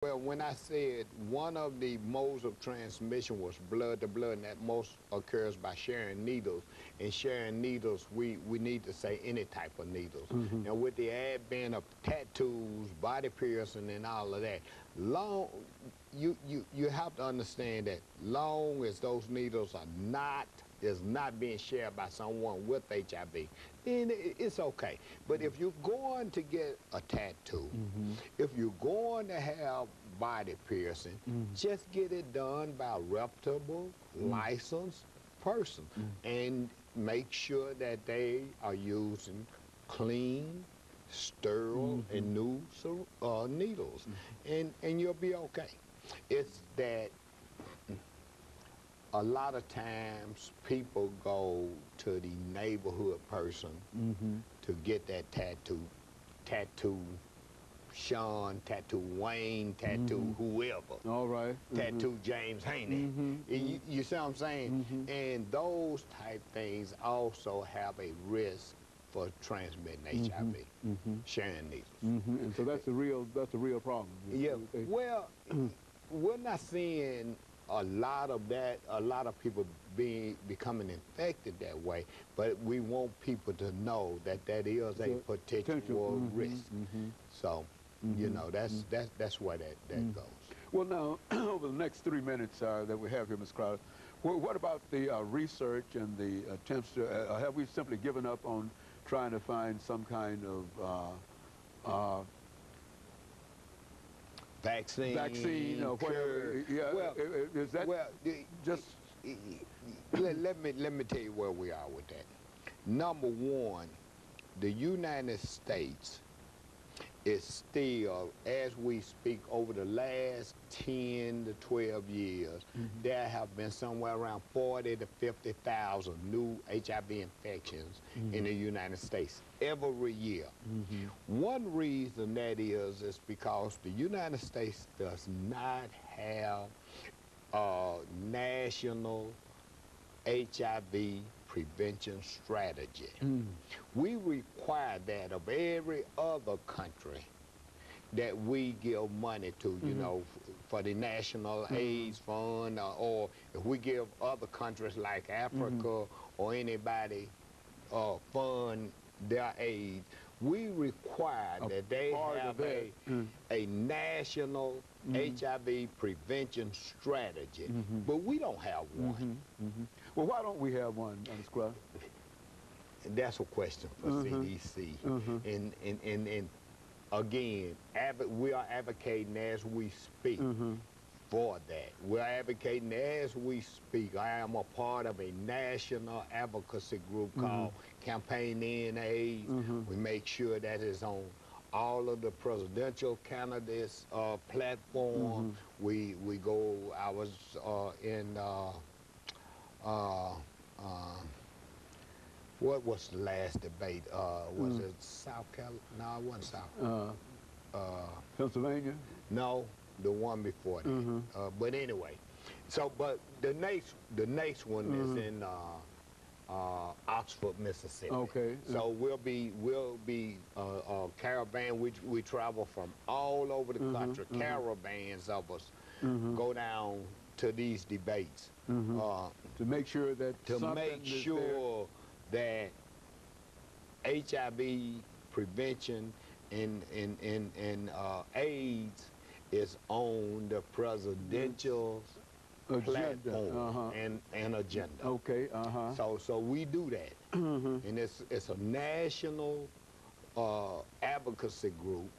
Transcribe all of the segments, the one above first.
Well, when I said one of the modes of transmission was blood to blood, and that most occurs by sharing needles. And sharing needles, we need to say any type of needles. Now, with the advent of tattoos, body piercing, and all of that, you have to understand that long as those needles is not being shared by someone with HIV, then it's okay. But if you're going to get a tattoo, if you're going to have body piercing, just get it done by a reputable, licensed person, and make sure that they are using clean, sterile, and new needles, and you'll be okay. It's that a lot of times people go to the neighborhood person to get that tattoo Sean, tattoo Wayne, tattoo whoever. All right. Tattoo James Haney. You see what I'm saying? And those type things also have a risk for transmitting HIV, sharing needles. And so that's a real problem. Yeah. Well, we're not seeing a lot of that, a lot of people becoming infected that way, but we want people to know that that is a potential risk. So, you know, that's where that goes. Well, now, over the next 3 minutes that we have here, Ms. Crowder, what about the research and the attempts to, have we simply given up on trying to find some kind of vaccine or whatever? Yeah, well, is that just... let me tell you where we are with that. Number one, the United States is still, as we speak, over the last 10 to 12 years, there have been somewhere around 40 to 50,000 new HIV infections in the United States every year. One reason that is because the United States does not have a national HIV prevention strategy. We require that of every other country that we give money to, you know, for the National AIDS Fund, or if we give other countries like Africa or anybody fund their AIDS, we require that they have a national HIV prevention strategy, but we don't have one. Well, why don't we have one, Ms. Crowder? That's a question for CDC. And again, we are advocating as we speak for that. We're advocating as we speak. I am a part of a national advocacy group called Campaign End AIDS. We make sure that it's on all of the presidential candidates' platform. We go, I was in, what was the last debate? Was it South Carolina? No, it wasn't South. Pennsylvania? No, the one before that. But anyway, so but the next one is in Oxford, Mississippi. Okay. So we'll be a caravan. We travel from all over the country. Caravans of us go down to these debates to make sure that that HIV prevention and AIDS is on the presidential platform and agenda. Okay. So we do that, and it's a national advocacy group.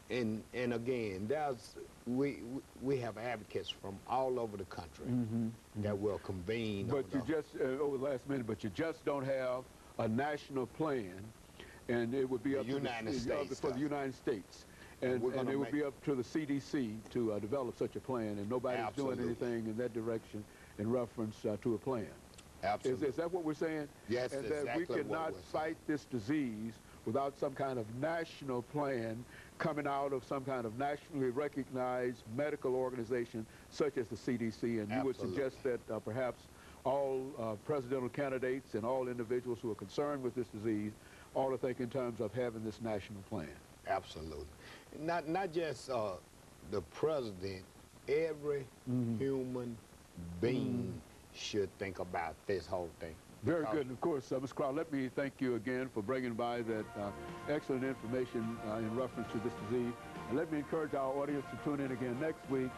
And again, we have advocates from all over the country that will convene. But you just over the last minute, but you just don't have a national plan, and it would be up to the United States, and it would be up to the CDC to develop such a plan, and nobody's doing anything in that direction in reference to a plan. Absolutely. Is that what we're saying? Yes, and exactly. That we cannot fight this disease without some kind of national plan coming out of some kind of nationally recognized medical organization such as the CDC. And you would suggest that perhaps all presidential candidates and all individuals who are concerned with this disease ought to think in terms of having this national plan. Absolutely. Not just the president, every human being should think about this whole thing. Very good. And of course, Mr. Crowder, let me thank you again for bringing by that excellent information in reference to this disease. And let me encourage our audience to tune in again next week